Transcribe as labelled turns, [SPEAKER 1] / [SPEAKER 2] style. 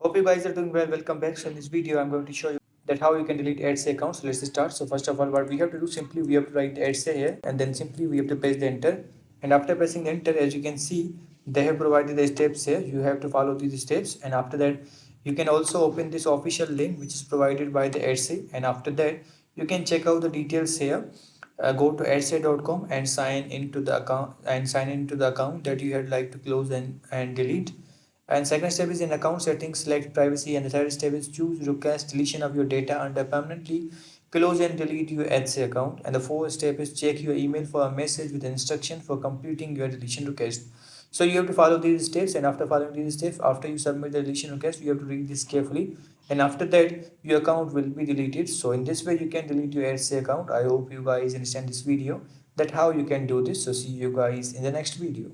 [SPEAKER 1] Hope you guys are doing well. Welcome back. So in this video, I'm going to show you that how you can delete ads account. So let's start. So first of all, what we have to do, simply we have to write ads here, and then simply we have to press the enter. And after pressing the enter, as you can see, they have provided the steps here. You have to follow these steps, and after that, you can also open this official link which is provided by the ads. And after that, you can check out the details here. Go to ads.com and sign into the account that you had like to close and delete. And second step is in account settings, select privacy, and the third step is choose request deletion of your data under permanently close and delete your Etsy account. And the fourth step is check your email for a message with instruction for completing your deletion request. So you have to follow these steps, and after following these steps, after you submit the deletion request, you have to read this carefully, and after that your account will be deleted. So in this way you can delete your Etsy account. I hope you guys understand this video that how you can do this. So see you guys in the next video.